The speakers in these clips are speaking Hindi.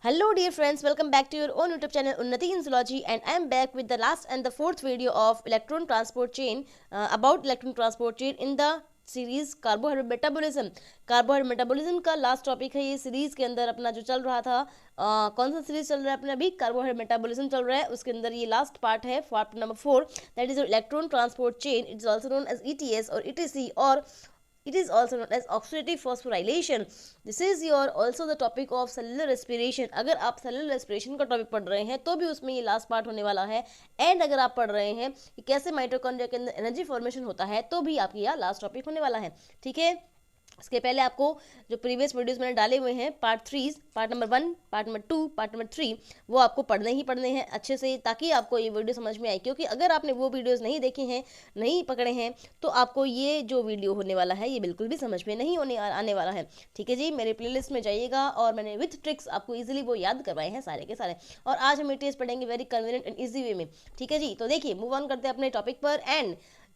Hello dear friends, welcome back to your own YouTube channel Unnati in Zoology, and I am back with the last and the fourth video of electron transport chain about electron transport chain in the series carbohydrate metabolism. Carbohydrate metabolism का लास्ट टॉपिक है ये सीरीज के अंदर अपना जो चल रहा था। कौन सा सीरीज चल रहा है अपना? अभी कार्बोहाइड्रेट मेटाबॉलिज्म चल रहा है, उसके अंदर ये लास्ट पार्ट है, part number 4, that is electron transport chain. It is also known as ETS और ईटीसी, और it is also known as oxidative phosphorylation. This is your also the topic of cellular respiration. अगर आप cellular respiration का टॉपिक पढ़ रहे हैं तो भी उसमें ये लास्ट पार्ट होने वाला है, एंड अगर आप पढ़ रहे हैं कि कैसे माइटोकॉन्ड्रिया के अंदर एनर्जी फॉर्मेशन होता है तो भी आपकी यह लास्ट टॉपिक होने वाला है। ठीक है, इसके पहले आपको जो प्रीवियस वीडियोस मैंने डाले हुए हैं part 3, part number 1, part number 2, part number 3, वो आपको पढ़ने ही पढ़ने हैं अच्छे से, ताकि आपको ये वीडियो समझ में आए। क्योंकि अगर आपने वो वीडियोस नहीं देखे हैं, नहीं पकड़े हैं, तो आपको ये जो वीडियो होने वाला है ये बिल्कुल भी समझ में नहीं आने वाला है। ठीक है जी, मेरे प्लेलिस्ट में जाइएगा और मैंने विथ ट्रिक्स आपको ईजिली वो याद करवाए हैं सारे के सारे। और आज हम ईटीएस पढ़ेंगे very convenient and easy way में। ठीक है जी, तो देखिए मूव ऑन करते हैं अपने टॉपिक पर। एंड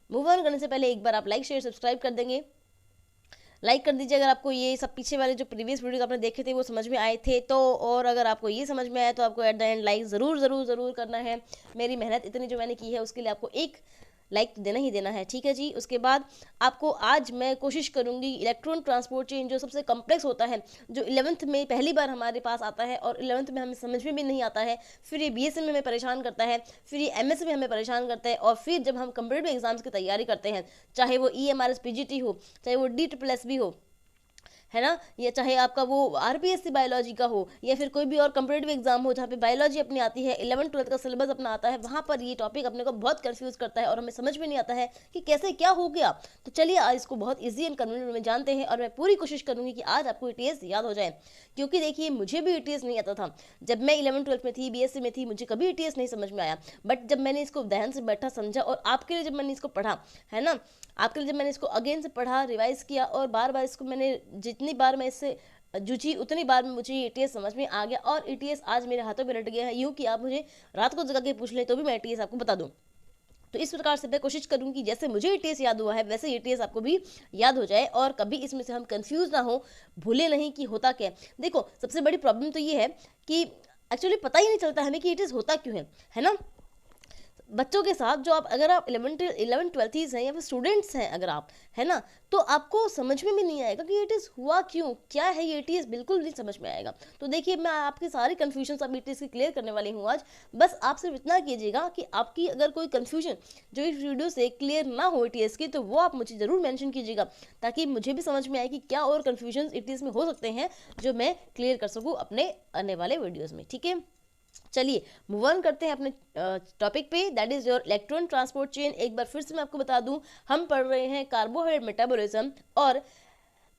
मूव ऑन करने से पहले एक बार आप लाइक शेयर सब्सक्राइब कर देंगे, लाइक कर दीजिए अगर आपको ये सब पीछे वाले जो प्रीवियस वीडियो आपने देखे थे वो समझ में आए थे तो। और अगर आपको ये समझ में आया तो आपको एट द एंड लाइक ज़रूर ज़रूर ज़रूर करना है। मेरी मेहनत इतनी जो मैंने की है उसके लिए आपको एक लाइक देना ही देना है। ठीक है जी, उसके बाद आपको आज मैं कोशिश करूंगी इलेक्ट्रॉन ट्रांसपोर्ट चेन जो सबसे कॉम्प्लेक्स होता है, जो 11th में पहली बार हमारे पास आता है और 11th में हमें समझ में भी नहीं आता है, फिर ये बीएससी में हमें परेशान करता है, फिर ये एमएससी में हमें परेशान करता है, और फिर जब हम कम्पिटेटिव एग्जाम्स की तैयारी करते हैं, चाहे वो EMRS PGT हो, चाहे वो DSSS हो, है ना, या चाहे आपका वो RPSC बायोलॉजी का हो, या फिर कोई भी और कंपटीटिव एग्जाम हो जहाँ पे बायोलॉजी अपनी आती है, 11th-12th का सिलेबस अपना आता है, वहाँ पर ये टॉपिक अपने को बहुत कंफ्यूज करता है और हमें समझ में नहीं आता है कि कैसे क्या हो गया। तो चलिए आज इसको बहुत ईजी एंड कन्वीनियंट में जानते हैं, और मैं पूरी कोशिश करूंगी कि आज आपको ईटीएस याद हो जाए। क्योंकि देखिए मुझे भी ईटीएस नहीं आता था जब मैं 11th-12th में थी, बीएससी में थी, मुझे कभी ईटीएस नहीं समझ में आया। बट जब मैंने इसको ध्यान से बैठा समझा, और आपके लिए जब मैंने इसको पढ़ा, है ना, आपके लिए जब मैंने इसको अगेन से पढ़ा, रिवाइज किया, और बार बार इसको मैंने जितनी बार मैं इससे जूझी उतनी बार में मुझे ईटीएस समझ में आ गया, और ईटीएस आज मेरे हाथों में रट गया है, यूँ कि आप मुझे रात को जगा के पूछ लें तो भी मैं ईटीएस आपको बता दूं। तो इस प्रकार से मैं कोशिश करूंगी जैसे मुझे ईटीएस याद हुआ है वैसे ईटीएस आपको भी याद हो जाए, और कभी इसमें से हम कंफ्यूज ना हो, भूले नहीं कि होता क्या है। देखो सबसे बड़ी प्रॉब्लम तो ये है कि एक्चुअली पता ही नहीं चलता हमें कि ईटीएस होता क्यों है ना। बच्चों के साथ जो आप अगर आप 11th-12th हैं या फिर स्टूडेंट्स हैं अगर आप, है ना, तो आपको समझ में भी नहीं आएगा कि ईटीएस हुआ क्यों, क्या है ये ईटीएस, बिल्कुल नहीं समझ में आएगा। तो देखिए मैं आपके सारे कन्फ्यूजन अब ईटीएस की क्लियर करने वाली हूँ आज। बस आप सिर्फ इतना कीजिएगा कि आपकी अगर कोई कन्फ्यूजन जो इस वीडियो से क्लियर ना हो ईटीएस की, तो वो आप मुझे ज़रूर मैंशन कीजिएगा, ताकि मुझे भी समझ में आए कि क्या और कन्फ्यूजन ईटीएस में हो सकते हैं जो मैं क्लियर कर सकूँ अपने आने वाले वीडियोज़ में। ठीक है, चलिए मूव ऑन करते हैं अपने टॉपिक पे, that is your electron transport chain. एक बार फिर से मैं आपको बता दूं, हम पढ़ रहे हैं कार्बोहाइड्रेट मेटाबॉलिज्म और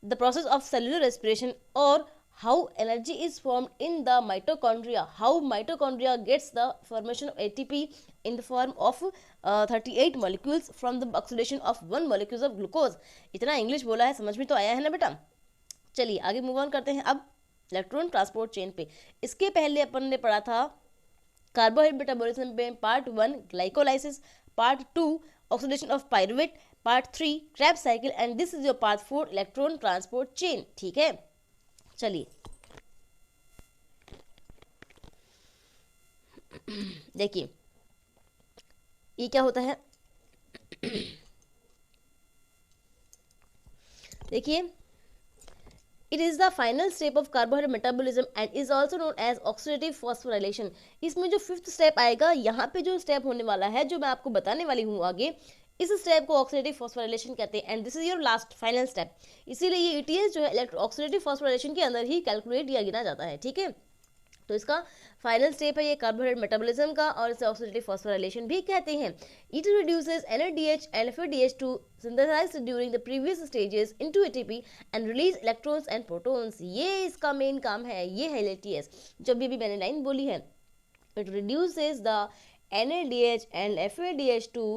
the process of cellular respiration, और how energy is formed in the mitochondria, how mitochondria gets the formation of ATP in the form of 38 molecules from the oxidation of 1 molecule of glucose. इतना इंग्लिश बोला है, समझ में तो आया है ना बेटा। चलिए आगे मूव ऑन करते हैं अब इलेक्ट्रॉन ट्रांसपोर्ट चेन पे। इसके पहले अपन ने पढ़ा था कार्बोहाइड्रेट मेटाबॉलिज्म में part 1 glycolysis, part 2 oxidation of pyruvate, part 3 Krebs cycle, and this is your part 4 electron transport chain. ठीक है, चलिए देखिए ये क्या होता है। देखिए It is the final step of carbohydrate metabolism and is also known as oxidative phosphorylation. इसमें जो फिफ्थ स्टेप आएगा, यहाँ पे जो स्टेप होने वाला है जो मैं आपको बताने वाली हूँ आगे, इस स्टेप को ऑक्सीडेटिव फॉस्फोराइलेशन कहते हैं, and this is your last final step. इसीलिए ये ईटीएस जो है ऑक्सीडेटिव फॉस्फोराइलेशन के अंदर ही कैलकुलेट या गिना जाता है। ठीक है, तो इसका फाइनल स्टेप है ये कार्बोहाइड्रेट मेटाबॉलिज्म का, और इसे ऑक्सीडेटिव फॉस्फोराइलेशन भी कहते हैं। It reduces NADH and FADH to synthesized during the previous stages into ATP and release electrons and protons। ये इसका मेन काम है, ये है LTS जो भी मैंने लाइन बोली है। It reduces the NADH and FADH to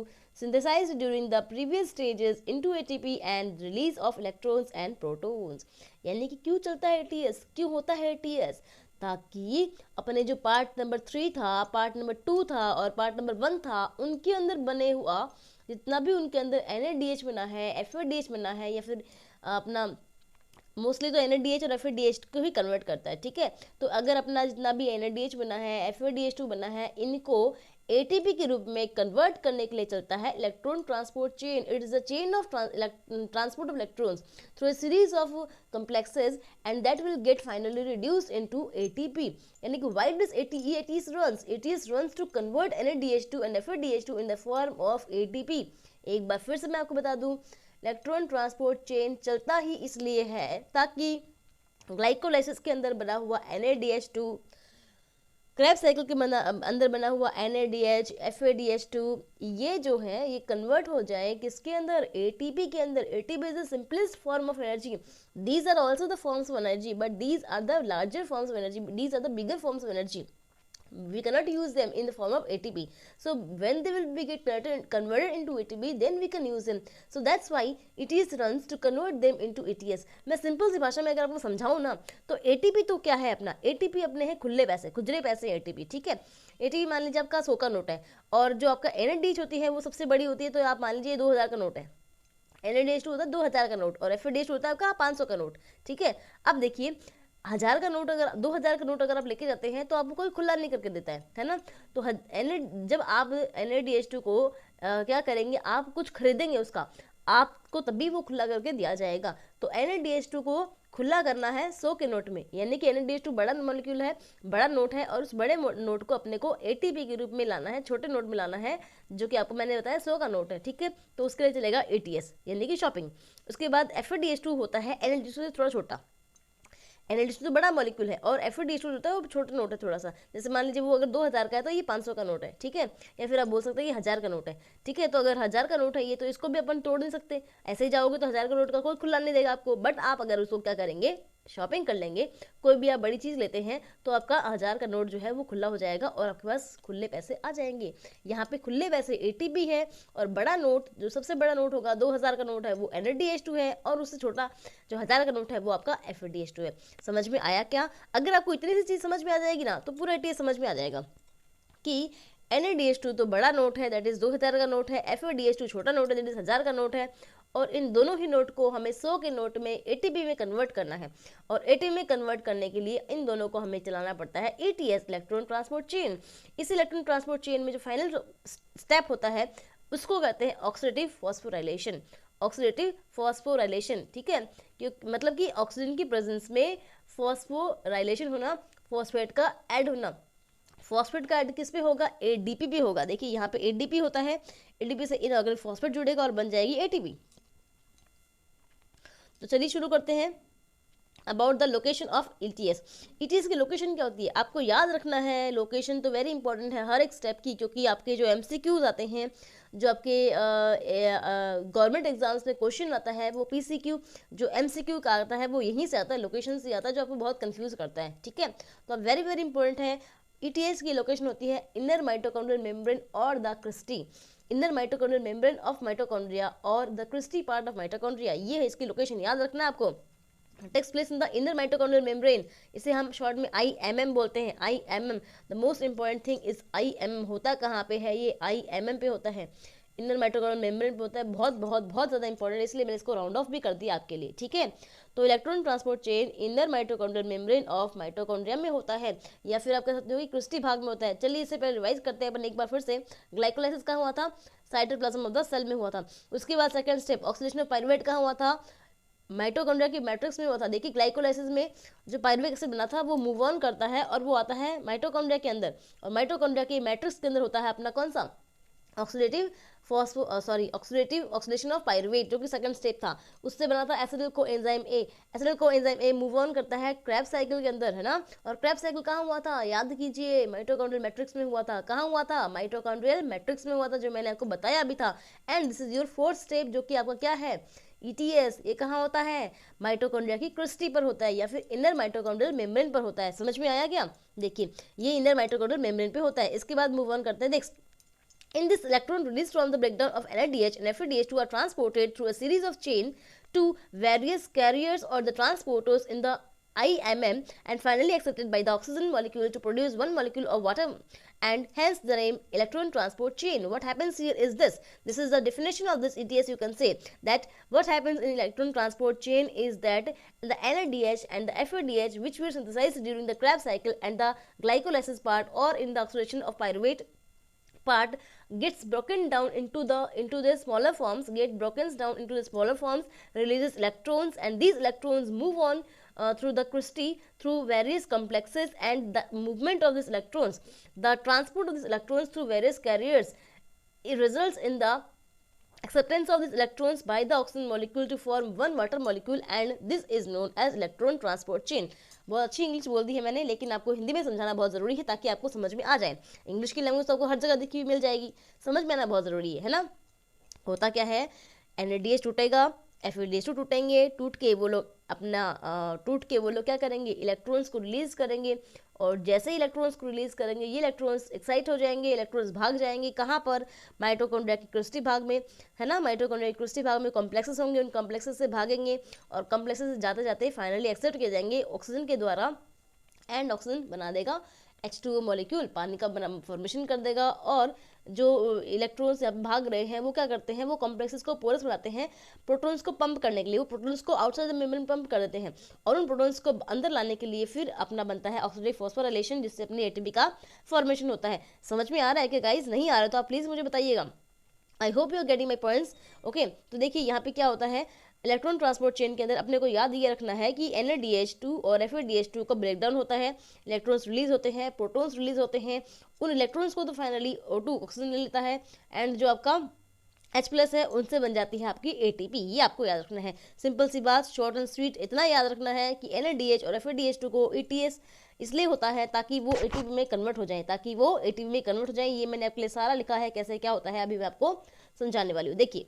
synthesized during the previous stages into ATP and release of electrons and protons। यानी कि क्यों चलता है ATS, क्यों होता है ATS, ताकि अपने जो पार्ट नंबर 3 था, पार्ट नंबर 2 था और पार्ट नंबर 1 था, उनके अंदर बने हुआ जितना भी उनके अंदर NADH बना है, FADH बना है, या फिर अपना मोस्टली तो NADH और FADH को ही कन्वर्ट करता है, ठीक है। तो अगर अपना जितना भी NADH बना है, FADH2 बना है, इनको ATP के रूप में कन्वर्ट करने के लिए चलता है electron transport chain. It is a chain of transport of electrons through a series of complexes and that will get finally reduced into ATP। यानी कि why does ATS runs? ATS runs to convert NADH2 and FADH2 in the form of ATP। एक बार फिर से मैं आपको बता दूं, इलेक्ट्रॉन ट्रांसपोर्ट चेन चलता ही इसलिए है ताकि ग्लाइकोलाइसिस के अंदर बना हुआ NADH2, क्रेब्स साइकिल के अंदर बना हुआ NADH, FADH2, ये जो है ये कन्वर्ट हो जाए किसके अंदर? ATP के अंदर। ATP is the simplest form of energy. These are also the forms of energy but these are the larger forms of energy, these are the bigger forms of energy. We cannot use them in the form of ATP. So when they will be get converted into ATP, then we can use them. So that's why ATS runs to convert them into ATS। मैं सिंपल सी भाषा में अगर आपको समझाऊँ ना, तो ATP तो क्या है अपना? ATP अपने हैं खुले पैसे, खुजरे पैसे ATP, ठीक है। ATP मान लीजिए आपका 100 का नोट है, और जो आपका NADH होती है वो सबसे बड़ी होती है, तो आप मान लीजिए 2000 का नोट है। NADH होता है 2000 का नोट, और FADH होता है आपका 500 का नोट, ठीक है। अब देखिए 1000 का नोट अगर 2000 का नोट अगर आप लेके जाते हैं तो आपको कोई खुला नहीं करके देता है ना। तो जब आप NADH2 को क्या करेंगे, आप कुछ खरीदेंगे उसका, आपको तभी वो खुला करके दिया जाएगा। तो NADH2 को खुला करना है 100 के नोट में, यानी कि NADH2 बड़ा मॉलिक्यूल है, बड़ा नोट है, और उस बड़े नोट को अपने को ATP के रूप में लाना है, छोटे नोट में लाना है, जो कि आपको मैंने बताया 100 का नोट है, ठीक है। तो उसके लिए चलेगा ATS यानी कि शॉपिंग। उसके बाद FADH2 होता है NADH2 से थोड़ा छोटा। NADH2 तो बड़ा मॉलिक्यूल है, और FADH2 होता है वो छोटा नोट है थोड़ा सा। जैसे मान लीजिए वो अगर 2000 का है तो ये 500 का नोट है, ठीक है। या फिर आप बोल सकते हैं ये 1000 का नोट है, ठीक है। तो अगर 1000 का नोट है ये, तो इसको भी अपन तोड़ नहीं सकते, ऐसे ही जाओगे तो 1000 का नोट का कोई खुला नहीं देगा आपको। बट आप अगर उसको क्या करेंगे, शॉपिंग कर लेंगे, कोई भी आप बड़ी चीज़ लेते हैं तो आपका 1000 का नोट जो है वो खुला हो जाएगा और आपके पास खुले पैसे आ जाएंगे। यहाँ पे खुले पैसे ATP है, और बड़ा नोट जो सबसे बड़ा नोट होगा 2000 का नोट है वो NADH2 है, और उससे छोटा जो 1000 का नोट है वो आपका FADH2 है। समझ में आया क्या? अगर आपको इतनी सी चीज़ समझ में आ जाएगी ना तो पूरा ATS समझ में आ जाएगा कि NADH2 तो बड़ा नोट है, दैट इज़ 2000 का नोट है, FADH2 छोटा नोट है, दैट इज़ 1000 का नोट है, और इन दोनों ही नोट को हमें 100 के नोट में ATP में कन्वर्ट करना है। और ATP में कन्वर्ट करने के लिए इन दोनों को हमें चलाना पड़ता है ATS, इलेक्ट्रॉन ट्रांसपोर्ट चेन। इस इलेक्ट्रॉन ट्रांसपोर्ट चेन में जो फाइनल स्टेप होता है उसको कहते हैं ऑक्सीडेटिव फॉस्फोराइलेशन। ऑक्सीडेटिव फॉस्फोराइलेशन, ठीक है, मतलब कि ऑक्सीजन की प्रेजेंस में फॉस्फोराइलेशन होना, फॉस्फेट का ऐड होना। फॉस्फेट का ऐड किस पे होगा? ADP पे होगा। देखिए यहाँ पे ADP होता है, ADP से इनऑर्गेनिक फॉस्फेट जुड़ेगा और बन जाएगी ATP। तो चलिए शुरू करते हैं about the location of ETS। ETS की लोकेशन क्या होती है आपको याद रखना है। लोकेशन तो वेरी इंपॉर्टेंट है हर एक स्टेप की, क्योंकि आपके जो MCQs आते हैं, जो आपके गवर्नमेंट एग्जाम्स में क्वेश्चन आता है, वो PCQ जो MCQ का आता है वो यहीं से आता है, लोकेशन से आता है, जो आपको बहुत कंफ्यूज करता है, ठीक है। तो वेरी वेरी इंपॉर्टेंट है। ETS की लोकेशन होती है इनर माइटोकॉन्ड्रियल मेम्ब्रेन और the cristae. Inner mitochondrial membrane of mitochondria और the cristae part of mitochondria, ये है इसकी लोकेशन, याद रखना है आपको। Takes place in the inner mitochondrial membrane, इसे हम शॉर्ट में IMM बोलते हैं। IMM, the most important thing is IMM। होता कहाँ पे है ये? IMM पे होता है, इनर माइटोकॉन्ड्रियल मेम्ब्रेन पे होता है। बहुत बहुत बहुत ज़्यादा इंपॉर्टेंट है, इसलिए मैंने इसको राउंड ऑफ भी कर दिया आपके लिए, ठीक है। तो electron transport chain inner mitochondrial membrane of mitochondria में होता है, या फिर आप कह सकते हो कि क्रिस्टी भाग में होता है। चलिए इसे पहले रिवाइज करते हैं अपन एक बार फिर से। ग्लाइकोलाइसिस कहाँ हुआ था? साइटोप्लाज्म ऑफ द सेल में हुआ था। उसके बाद second step oxidation of pyruvate कहाँ हुआ था? माइटोकॉन्ड्रिया की मैट्रिक्स में हुआ था। देखिए ग्लाइकोलाइसिस में जो पाइरुवेट एसिड बना था वो मूव ऑन करता है और वो आता है माइटोकॉन्ड्रिया के अंदर, और माइटोकॉन्ड्रिया की मैट्रिक्स के अंदर होता है अपना कौन सा? Oxidative oxidative oxidation of pyruvate, जो कि सेकंड स्टेप था। उससे बना था acetyl coenzyme A. Acetyl coenzyme A move on करता है क्रेब्स साइकिल के अंदर, है ना। और क्रेब्स साइकिल कहाँ हुआ था? याद कीजिए, माइटोकॉन्ड्रियल मैट्रिक्स में हुआ था। कहाँ हुआ था? माइटोकॉन्ड्रियल मैट्रिक्स में हुआ था, जो मैंने आपको बताया भी था। And this is your fourth step, जो कि आपका क्या है? ETS। ये कहाँ होता है? माइटोकॉन्ड्रिया की क्रिस्टी पर होता है, या फिर इनर माइटोकॉन्ड्रियल मेम्ब्रेन पर होता है। समझ में आया क्या? देखिए ये इनर माइटोकॉन्ड्रियल मेम्ब्रेन पे होता है। इसके बाद मूव ऑन करते हैं। Next, in this electron released from the breakdown of NADH and FADH2 are transported through a series of chain to various carriers or the transporters in the IMM, and finally accepted by the oxygen molecule to produce one molecule of water, and hence the name electron transport chain. What happens here is this is the definition of this ETS. You can say that what happens in electron transport chain is that the NADH and the FADH, which were synthesized during the Krebs cycle, and the glycolysis part or in the oxidation of pyruvate part, gets broken down into the smaller forms, releases electrons, and these electrons move on through the crystal through various complexes, and the movement of these electrons, the transport of these electrons through various carriers, it results in the acceptance of these electrons by the oxygen molecule to form one water molecule, and this is known as electron transport chain. बहुत अच्छी इंग्लिश बोल दी है मैंने, लेकिन आपको हिंदी में समझाना बहुत ज़रूरी है ताकि आपको समझ में आ जाए। इंग्लिश की लैंग्वेज तो आपको हर जगह दिखी हुई मिल जाएगी, समझ में आना बहुत ज़रूरी है ना। होता क्या है, NADH टूटेगा, FADH टूटेंगे, टूट के वो लोग क्या करेंगे, इलेक्ट्रॉन्स को रिलीज करेंगे, और जैसे ही इलेक्ट्रॉन्स को रिलीज करेंगे ये इलेक्ट्रॉन्स एक्साइट हो जाएंगे, इलेक्ट्रॉन्स भाग जाएंगे कहाँ पर, माइटोकॉन्ड्रिया की क्रिस्टी भाग में, है ना। माइटोकॉन्ड्रिया की क्रिस्टी भाग में कॉम्प्लेक्सेस होंगे, उन कॉम्प्लेक्सेस से भागेंगे और कॉम्प्लेक्सेस से जाते जाते फाइनली एक्सेप्ट किए जाएंगे ऑक्सीजन के द्वारा, एंड ऑक्सीजन बना देगा H2O मॉलिक्यूल, पानी का फॉर्मेशन कर देगा। और जो इलेक्ट्रॉन्स भाग रहे हैं वो क्या करते हैं, वो कॉम्प्लेक्सेस को पोरस बनाते हैं प्रोटॉन्स को पंप करने के लिए, वो प्रोटॉन्स को आउटसाइड द मेम्ब्रेन पंप कर देते हैं, और उन प्रोटॉन्स को अंदर लाने के लिए फिर अपना बनता है ऑक्सीडेटिव फॉस्फोराइलेशन, जिससे अपनी ATP का फॉर्मेशन होता है। समझ में आ रहा है कि गाइज? नहीं आ रहा है तो आप प्लीज़ मुझे बताइएगा। I hope you are getting my points. Okay, तो देखिए यहाँ पे क्या होता है, इलेक्ट्रॉन ट्रांसपोर्ट चेन के अंदर अपने को याद ये रखना है कि NADH2 और FADH2 का ब्रेकडाउन होता है, इलेक्ट्रॉन्स रिलीज होते हैं, प्रोटॉन्स रिलीज होते हैं, उन इलेक्ट्रॉन्स को तो फाइनली O2 ऑक्सीजन ले लेता है, एंड जो आपका H+ है उनसे बन जाती है आपकी ATP। ये आपको याद रखना है, सिंपल सी बात, शॉर्ट एंड स्वीट। इतना याद रखना है कि NADH और FADH2 को ETS इसलिए होता है ताकि वो ATP में कन्वर्ट हो जाए, ये मैंने आपके लिए सारा लिखा है, कैसे क्या होता है अभी मैं आपको समझाने वाली हूँ। देखिए,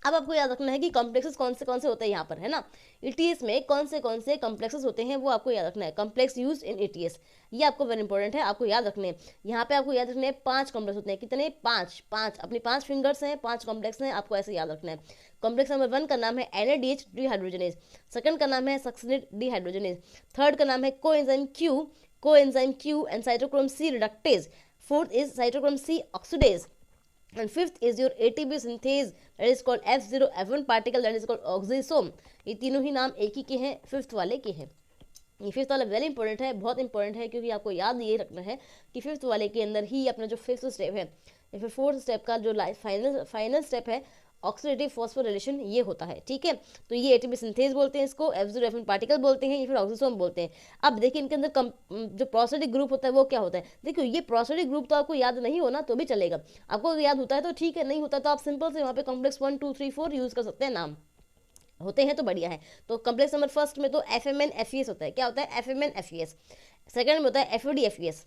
अब आपको याद रखना है कि कॉम्प्लेक्सेस कौन से होते हैं यहाँ पर, है ना। ETS में कौन से कॉम्प्लेक्सेस होते हैं वो आपको याद रखना है। कॉम्प्लेक्स यूज इन ETS, ये आपको वेरी इंपॉर्टेंट है, आपको याद रखने हैं। यहाँ पे आपको याद रखने हैं 5 कॉम्प्लेक्स होते हैं। कितने? 5 अपनी 5 फिंगर्स हैं, 5 कॉम्प्लेक्स हैं, आपको ऐसे याद रखना है। कॉम्प्लेक्स नंबर 1 का नाम है NADH डिहाइड्रोजनेज, सेकंड का नाम है सक्सिनेट डिहाइड्रोजनेज, थर्ड का नाम है coenzyme Q and cytochrome C reductase, fourth is cytochrome C oxidase, and fifth is your ATP synthase, that is called F0F1 particle, that is called oxisome। ये तीनों ही नाम एक ही के हैं, फिफ्थ वाले के हैं। ये फिफ्थ वाला वेरी इंपॉर्टेंट है, बहुत इंपॉर्टेंट है, क्योंकि आपको याद ये रखना है कि फिफ्थ वाले के अंदर ही अपना जो फिफ्थ स्टेप है या फिर फोर्थ स्टेप का जो फाइनल स्टेप है ऑक्सीडेटिव फॉस्फोराइलेशन, ये होता है। ठीक है, तो ये ATP सिंथेज बोलते हैं, इसको F0F1 पार्टिकल बोलते हैं, या फिर ऑक्सीसोम बोलते हैं। अब देखिए इनके अंदर जो प्रोस्टेटिक ग्रुप होता है वो क्या होता है। देखिए ये प्रोस्टेटिक ग्रुप तो आपको याद नहीं होना तो भी चलेगा, आपको याद होता है तो ठीक है, नहीं होता तो आप सिंपल से वहाँ पे कॉम्प्लेक्स 1 2 3 4 यूज कर सकते हैं, नाम होते हैं तो बढ़िया है। तो कॉम्प्लेक्स नंबर फर्स्ट में तो FMN-FES होता है। क्या होता है? FMN-FES। सेकंड में होता है FAD-FES,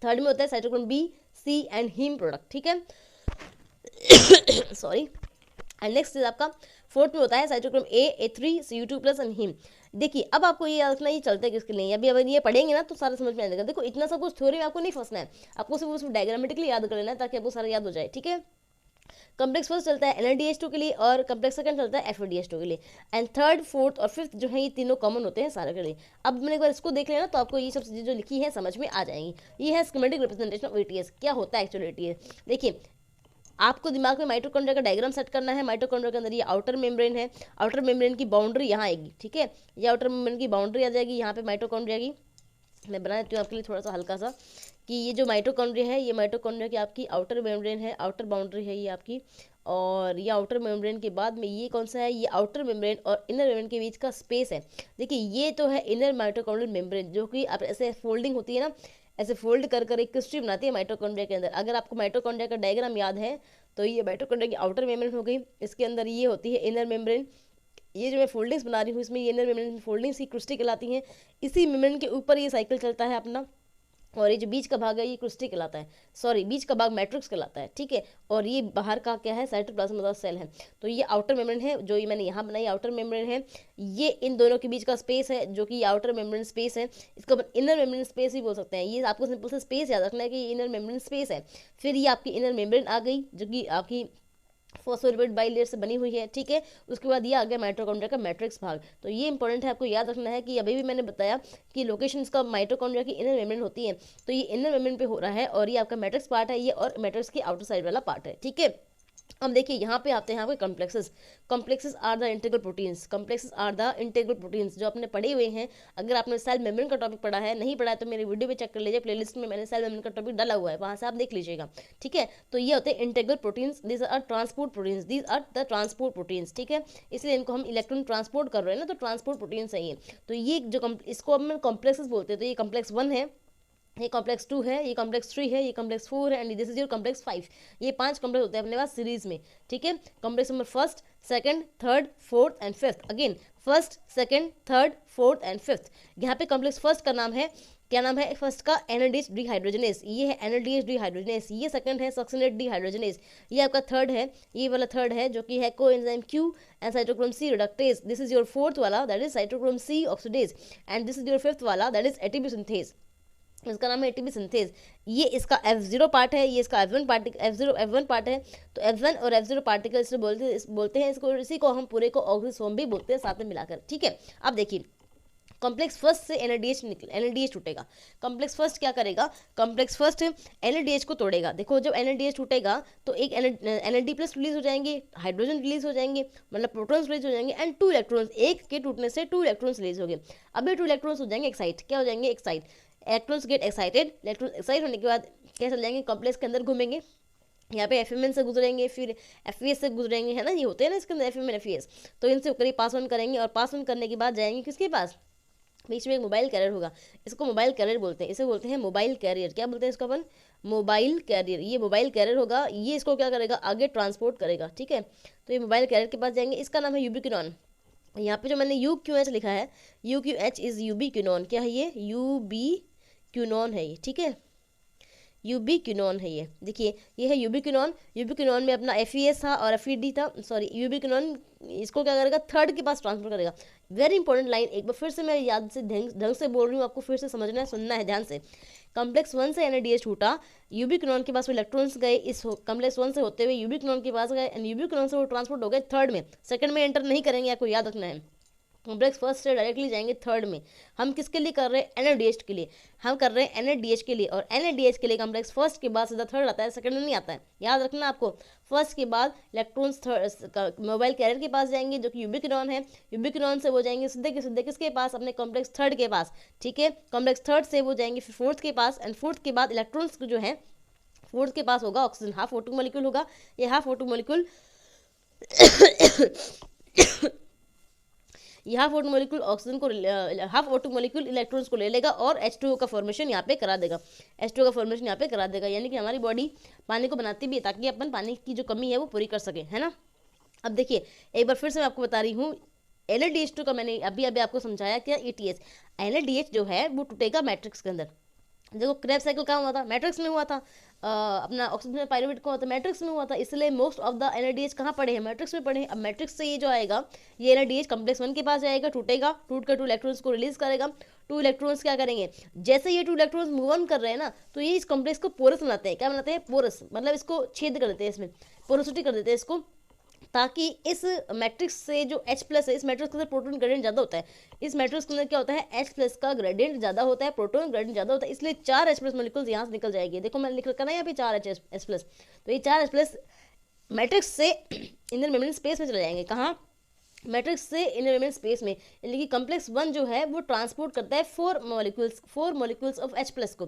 थर्ड में होता है cytochrome B, C and heme product. ठीक है, सॉरी। एंड नेक्स्ट इज आपका फोर्थ में होता है cytochrome A3 Cu2+ and haem. देखिए अब आपको ये याद रखना, ये चलता है किसके लिए, अभी ये पढ़ेंगे ना तो सारा समझ में आ जाएगा। देखो इतना सब कुछ थ्योरी में आपको नहीं फंसना है, आपको सिर्फ उसमें डायग्रामेटिकली याद कर लेना है ताकि आपको सारा याद हो जाए। ठीक है, कॉम्प्लेक्स फर्स्ट चलता है NADH2 के लिए और कॉम्प्लेक्स सेकंड चलता है FADH2 के लिए, एंड थर्ड फोर्थ और फिफ्थ जो है ये तीनों कॉमन होते हैं सारे के लिए। अब मैंने एक बार इसको देख लेना तो आपको ये सब चीज़ें जो लिखी है समझ में आ जाएंगी। ये है स्कीमेटिक रिप्रेजेंटेशन ऑफ ETS। क्या होता है एक्चुअली ETS? देखिए आपको दिमाग में माइटोकॉन्ड्रिया का डायग्राम सेट करना है। माइटोकॉन्ड्रिया के अंदर ये आउटर मेम्ब्रेन है, आउटर मेम्ब्रेन की बाउंड्री यहाँ आएगी। ठीक है, ये आउटर मेम्ब्रेन की बाउंड्री आ जाएगी यहाँ पे माइटोकॉन्ड्रिया की। मैं बना देती हूँ आपके लिए थोड़ा सा हल्का सा कि ये जो माइटोकॉन्ड्रिया है, ये माइटोकॉन्ड्रिया की आपकी आउटर मेम्ब्रेन है, आउटर बाउंड्री है ये आपकी। और ये आउटर मेम्ब्रेन के बाद में ये कौन सा है, ये आउटर मेम्ब्रेन और इनर मेम्ब्रेन के बीच का स्पेस है। देखिए ये तो है इनर माइटोकॉन्ड्रियल मेम्ब्रेन, जो कि आप ऐसे फोल्डिंग होती है ना, ऐसे फोल्ड कर कर एक क्रिस्टल बनाती है माइटोकॉन्ड्रिया के अंदर। अगर आपको माइटोकॉन्ड्रिया का डायग्राम याद है तो ये माइटोकॉन्ड्रिया की आउटर मेम्ब्रेन हो गई, इसके अंदर ये होती है इनर मेम्ब्रेन। ये जो मैं फोल्डिंग्स बना रही हूँ इसमें ये इनर मेम्ब्रेन फोल्डिंग्स की क्रिस्टल कहलाती हैं। इसी मेम्ब्रेन के ऊपर ये साइकिल चलता है अपना, और ये जो बीच का भाग है ये क्रिस्टल कहलाता है, सॉरी बीच का भाग मैट्रिक्स कहलाता है। ठीक है, और ये बाहर का क्या है, साइटोप्लाज्म सेल है। तो ये आउटर मेम्ब्रेन है, जो ये मैंने यहाँ बनाई आउटर मेम्ब्रेन है। ये इन दोनों के बीच का स्पेस है जो कि आउटर मेम्ब्रेन स्पेस है, इसको अपन इनर मेम्ब्रेन स्पेस भी बोल सकते हैं। ये आपको सिंपल से स्पेस याद रखना है कि इनर मेम्ब्रेन स्पेस है। फिर ये आपकी इनर मेम्ब्रेन आ गई जो कि आपकी फॉस्फोलिपिड बाइलेयर से बनी हुई है, ठीक है। उसके बाद ये आ गया माइटोकॉन्ड्रिया का मैट्रिक्स भाग। तो ये इंपॉर्टेंट है, आपको याद रखना है कि अभी भी मैंने बताया कि लोकेशन इसका माइटोकॉन्ड्रिया की इनर मेम्ब्रेन होती है, तो ये इनर मेम्ब्रेन पे हो रहा है और ये आपका मैट्रिक्स पार्ट है ये, और मैट्रिक्स की आउटर साइड वाला पार्ट है, ठीक है। अब देखिए यहाँ पे आते हैं आपके complexes. Complexes are the integral proteins, complexes are the integral proteins जो आपने पढ़े हुए हैं। अगर आपने सेल मेम्ब्रेन का टॉपिक पढ़ा है, नहीं पढ़ा है तो मेरे वीडियो पे चेक कर लीजिए, प्लेलिस्ट में मैंने सेल मेम्ब्रेन का टॉपिक डाला हुआ है, वहाँ से आप देख लीजिएगा, ठीक है। तो ये होते हैं integral proteins, this are transport proteins, this are the transport proteins, ठीक है। इसलिए इनको हम इलेक्ट्रॉन ट्रांसपोर्ट कर रहे हैं ना, तो ट्रांसपोर्ट प्रोटीन्स है ये। तो ये जो इसको अब हम कॉम्प्लेक्सेस बोलते हैं, तो ये कॉम्प्लेक्स 1 है, ये कॉम्प्लेक्स 2 है, ये कॉम्प्लेक्स 3 है, ये कॉम्प्लेक्स 4 है, and this is your complex 5। ये 5 कॉम्प्लेक्स होते हैं अपने पास सीरीज में, ठीक है। Complex number first, second, third, fourth and fifth. Again first, second, third, fourth and fifth. यहाँ पे कॉम्प्लेक्स फर्स्ट का नाम है, क्या नाम है फर्स्ट का? एनएलडीएच डिहाइड्रोजनेस, ये है एनएलडीएच डिहाइड्रोजनेस। ये सेकंड है सक्सिनेट डिहाइड्रोजनेस। ये आपका थर्ड है, ये वाला थर्ड है जो कि है coenzyme Q and cytochrome C reductase. This is your fourth वाला, that is cytochrome C oxidase, and this is your fifth वाला, दैट इज एटीपी सिंथेज। इसका नाम है एटीपी सिंथेज। ये इसका F0 पार्ट है, ये इसका F1 पार्ट, F1 पार्ट है। तो F1 और F0 पार्टिकल इसमें बोलते हैं इसको, इसी को हम पूरे को ऑक्सीसोम भी बोलते हैं साथ में मिलाकर, ठीक है। अब देखिए कॉम्प्लेक्स फर्स्ट से एनएलडीएच टूटेगा। कॉम्प्लेक्स फर्स्ट क्या करेगा? कॉम्प्लेक्स फर्स्ट एनएलडीएच को तोड़ेगा। देखो जब एनएलडीएच टूटेगा तो एक एनएलडी प्लस रिलीज हो जाएंगे, हाइड्रोजन रिलीज हो जाएंगे, मतलब प्रोटॉन्स रिलीज हो जाएंगे, एंड 2 इलेक्ट्रॉन्स, एक के टूटने से 2 इलेक्ट्रॉन्स रिलीज हो गए। अब ये 2 इलेक्ट्रॉन्स हो जाएंगे एक्साइट, क्या हो जाएंगे? Excite. Electrons get excited, electrons excite होने के बाद क्या चल जाएंगे? कॉम्प्लेक्स के अंदर घूमेंगे, यहाँ पे एफएमएन से गुजरेंगे, फिर एफईएस से गुजरेंगे, है ना, ये होते हैं ना इसके अंदर एफएमएन एफईएस। तो इनसे करीब पास ऑन करेंगे, और पास ऑन करने के बाद जाएंगे किसके पास? बीच में एक मोबाइल कैरियर होगा, इसको मोबाइल कैरियर बोलते हैं, इसे बोलते हैं मोबाइल कैरियर। क्या बोलते हैं इसको अपन? Mobile carrier. ये मोबाइल कैरियर होगा, ये इसको क्या करेगा? आगे ट्रांसपोर्ट करेगा, ठीक है। तो ये मोबाइल कैरियर के पास जाएंगे, इसका नाम है यूबिक्विनॉन। यहाँ पे जो मैंने UQH लिखा है, UQH इज यूबिक्विनॉन। क्या है ये? यूबिक्विनॉन है ये, ठीक है। यूबिक्विनॉन है ये, देखिए ये है यूबिक्विनॉन। यूबिक्विनॉन में अपना एफईएस था और एफईडी था, सॉरी यूबिक्विनॉन इसको क्या करेगा? थर्ड के पास ट्रांसफर करेगा। वेरी इंपॉर्टेंट लाइन, एक बार फिर से मैं याद से ढंग से बोल रही हूँ, आपको फिर से समझना है, सुनना है ध्यान से। कॉम्प्लेक्स 1 से एनएडीएच छूटा, यूबिक्विनॉन के पास वो इलेक्ट्रॉन्स गए, इस कॉम्प्लेक्स 1 से होते हुए यूबिक्विनॉन के पास गए, एंड यूबिक्विनॉन से वो ट्रांसपोर्ट हो गए थर्ड में। सेकंड में एंटर नहीं करेंगे, आपको याद रखना है। कॉम्प्लेक्स फर्स्ट से डायरेक्टली जाएंगे थर्ड में। हम किसके लिए कर रहे हैं? एनएडीएच के लिए। हम कर रहे हैं एनएडीएच के लिए, और एनएडीएच के लिए कॉम्प्लेक्स फर्स्ट के बाद सीधा थर्ड आता है, सेकंड में नहीं आता है, याद रखना आपको। फर्स्ट के बाद इलेक्ट्रॉन्स थर्ड मोबाइल कैरियर के पास जाएंगे जो कि यूबिक्विनॉन है। यूबिक्विनॉन से वो जाएंगे सीधे के सीधे किसके पास? अपने कॉम्प्लेक्स थर्ड के पास, ठीक है। कॉम्प्लेक्स थर्ड से वो जाएंगे फिर फोर्थ के पास, एंड फोर्थ के बाद इलेक्ट्रॉन्स जो है फोर्थ के पास होगा ऑक्सीजन, हाफ O2 मॉलिक्यूल होगा। ये half O2 molecule half O2 molecule oxygen को, हाफ O2 मॉलिक्यूल इलेक्ट्रॉन्स को ले लेगा और H2O का फॉर्मेशन यहाँ पे करा देगा। H2O का फॉर्मेशन यहाँ पे करा देगा, यानी कि हमारी बॉडी पानी को बनाती भी है ताकि अपन पानी की जो कमी है वो पूरी कर सके, है ना। अब देखिए एक बार फिर से मैं आपको बता रही हूँ, NaDH2 का मैंने अभी आपको समझाया क्या? ETH। NaDH जो है वो टूटेगा मैट्रिक्स के अंदर। देखो क्रेब साइकिल कहाँ हुआ था? मैट्रिक्स में हुआ था। अपना ऑक्सीजन पायरुवेट कहाँ हुआ था? मैट्रिक्स में हुआ था। इसलिए मोस्ट ऑफ द NaDH कहाँ पड़े हैं? मैट्रिक्स में पड़े हैं। अब मैट्रिक्स से ये जो आएगा, ये NaDH कॉम्प्लेक्स 1 के पास जाएगा, टूटेगा, टूट कर 2 इलेक्ट्रॉन्स को रिलीज करेगा। 2 इलेक्ट्रॉन्स क्या करेंगे? जैसे ये 2 इलेक्ट्रॉन्स मूव ऑन कर रहे हैं ना, तो ये इस कॉम्प्लेक्स को पोरस बनाते हैं। क्या बनाते हैं? पोरस, मतलब इसको छेद कर देते हैं, इसमें पोरोसिटी कर देते हैं इसको, ताकि इस मैट्रिक्स से जो H+ है, इस मैट्रिक्स के अंदर प्रोटॉन ग्रेडियंट ज़्यादा होता है। इस मैट्रिक्स के अंदर क्या होता है? H+ का ग्रेडियंट ज़्यादा होता है, प्रोटॉन ग्रेडियंट ज़्यादा होता है, इसलिए 4 H+ मॉलिक्यूल्स यहाँ से निकल जाएगी। देखो मैंने लिख रखा ना यहाँ पे 4 H+, तो ये 4 H+ मैट्रिक्स से इनर मेम्ब्रेन स्पेस में चले जाएंगे। कहाँ? मैट्रिक्स से इनर मेम्ब्रेन स्पेस में, यानी कि कॉम्प्लेक्स 1 जो है वो ट्रांसपोर्ट करता है 4 मॉलिक्यूल्स ऑफ H+ को,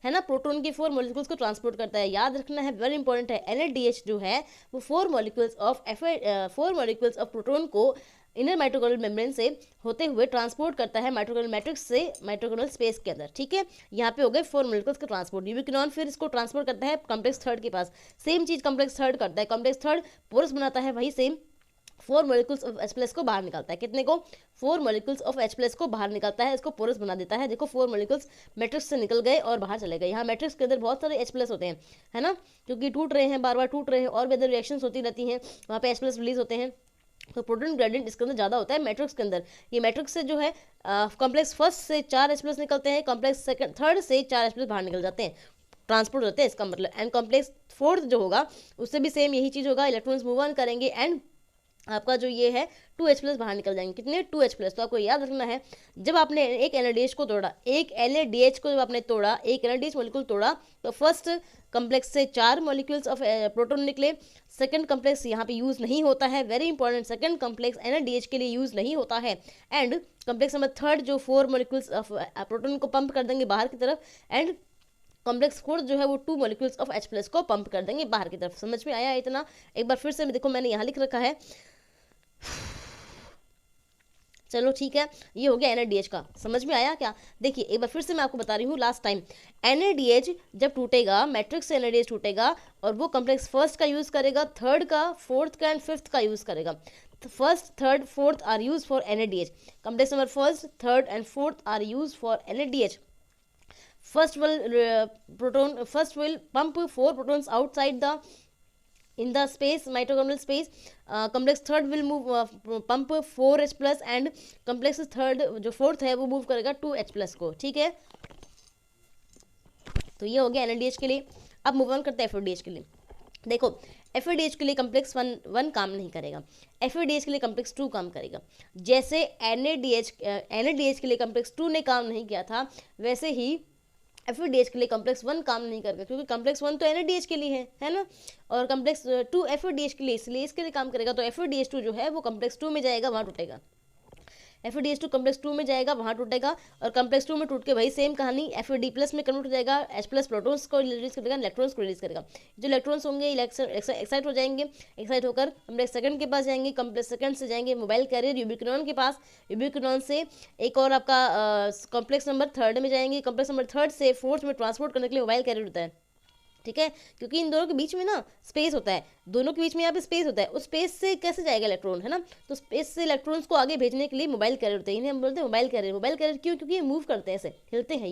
है ना। प्रोटॉन के 4 मॉलिक्यूल्स को ट्रांसपोर्ट करता है, याद रखना है, वेरी इंपॉर्टेंट है। NaDH जो है वो 4 मॉलिक्यूल्स ऑफ प्रोटॉन को इनर माइटोकॉन्ड्रियल मेम्ब्रेन से होते हुए ट्रांसपोर्ट करता है माइटोकॉन्ड्रियल मैट्रिक्स से माइटोकॉन्ड्रियल स्पेस के अंदर, ठीक है। यहाँ पे हो गए 4 मॉलिक्यूल्स का ट्रांसपोर्ट। यूबिक्विनॉन फिर इसको ट्रांसपोर्ट करता है कॉम्प्लेक्स थर्ड के पास, सेम चीज़ कॉम्प्लेक्स थर्ड करता है। कॉम्प्लेक्स थर्ड पोरस बनाता है, वही सेम 4 मॉलिक्यूल्स ऑफ H+ को बाहर निकालता है। कितने को? 4 मॉलिक्यूल्स ऑफ H+ को बाहर निकालता है, इसको पोरस बना देता है। देखो 4 मॉलिक्यूल्स मैट्रिक्स से निकल गए और बाहर चले गए। यहाँ मैट्रिक्स के अंदर बहुत सारे H+ होते हैं, है ना, क्योंकि टूट रहे हैं, बार बार टूट रहे हैं, और भी अदर रिएक्शंस होती रहती हैं, वहाँ पे H+ रिलीज होते हैं। तो प्रोटॉन ग्रेडियंट इसके अंदर ज़्यादा होता है मैट्रिक्स के अंदर। ये मैट्रिक्स से जो है कॉम्प्लेक्स फर्स्ट से 4 H+ निकलते हैं, कॉम्प्लेक्स सेकंड थर्ड से 4 H+ बाहर निकल जाते हैं। ट्रांसपोर्ट होते हैं, इसका मतलब। एंड कॉम्प्लेक्स फोर्थ जो होगा उससे भी सेम यही चीज़ होगा, इलेक्ट्रॉन्स मूव ऑन करेंगे एंड आपका जो ये है 2H+ बाहर निकल जाएंगे। कितने? 2H+। तो आपको याद रखना है, जब आपने एक NADH को तोड़ा, एक NADH को जब आपने तोड़ा, एक NADH मॉलिक्यूल तोड़ा, तो फर्स्ट कम्प्लेक्स से 4 मॉलिक्यूल्स ऑफ प्रोटॉन निकले। सेकंड कम्प्लेक्स यहाँ पे यूज़ नहीं होता है, very important, second complex NADH के लिए यूज़ नहीं होता है। एंड कम्प्लेक्स नंबर थर्ड जो 4 मॉलिक्यूल्स ऑफ प्रोटॉन को पंप कर देंगे बाहर की तरफ, एंड कॉम्प्लेक्स फोर्थ जो है वो 2 मॉलिक्यूल्स ऑफ H+ को पंप कर देंगे बाहर की तरफ। समझ में आया इतना? एक बार फिर से देखो, मैंने यहाँ लिख रखा है, चलो ठीक है, ये हो गया NADH का। समझ में आया क्या? देखिए एक बार फिर से मैं आपको बता रही हूँ लास्ट टाइम, NADH जब टूटेगा, मैट्रिक्स से NADH टूटेगा और वो कॉम्प्लेक्स फर्स्ट का यूज़ करेगा, थर्ड का, फोर्थ का एंड फिफ्थ का यूज़ करेगा। First, third, fourth are use for NADH। Complex number first, third and fourth are use for NADH। First will pump 4 protons outside in the space, mitochondrial space. Complex third will pump 4H+ and complex third जो fourth है वो मूव करेगा 2H+ को। ठीक है, तो ये हो गया NADH के लिए। अब मूव ऑन करते हैं FADH के लिए। देखो FADH के लिए कम्प्लेक्स वन काम नहीं करेगा, FADH के लिए कम्प्लेक्स 2 काम करेगा। जैसे NADH के लिए कम्प्लेक्स 2 ने काम नहीं किया था, वैसे ही FADH के लिए कम्प्लेक्स 1 काम नहीं करेगा, क्योंकि कम्प्लेक्स 1 तो NADH के लिए है ना, और कम्प्लेक्स 2 FADH के लिए, इसलिए इसके लिए काम करेगा। तो FADH2 जो है वो कम्प्लेक्स 2 में जाएगा, वहाँ टूटेगा। FADH2 कम्प्लेक्स 2 में जाएगा, वहाँ टूटेगा, और कम्प्लेक्स 2 में टूट के वही सेम कहानी FAD+ में कन्वर्ट हो जाएगा, H+ प्रोटॉन्स को रिलीज करेगा, इलेक्ट्रॉन्स को रिलीज करेगा। जो इलेक्ट्रॉन्स होंगे एक्साइट हो जाएंगे, एक्साइट होकर कम्प्लेक्स सेकंड के पास जाएंगे, कम्प्लेक्स सेकंड से जाएंगे मोबाइल कैरियर यूबिक्विनॉन के पास, यूबिक्विनॉन से एक और आपका कम्प्लेक्स नंबर थर्ड में जाएंगे, कम्प्लेक्स नंबर थर्ड से फोर्थ में ट्रांसपोर्ट करने के लिए मोबाइल कैरियर होता है। ठीक है, क्योंकि इन दोनों के बीच में ना स्पेस होता है, दोनों के बीच में यहाँ पे स्पेस होता है, उस स्पेस से कैसे जाएगा इलेक्ट्रॉन, है ना, तो स्पेस से इलेक्ट्रॉन्स को आगे भेजने के लिए मोबाइल कैरियर होते हैं, इन्हें हम बोलते हैं मोबाइल कैरियर। मोबाइल कैरियर क्यों? क्योंकि ये मूव करते हैं, ऐसे हिलते हैं,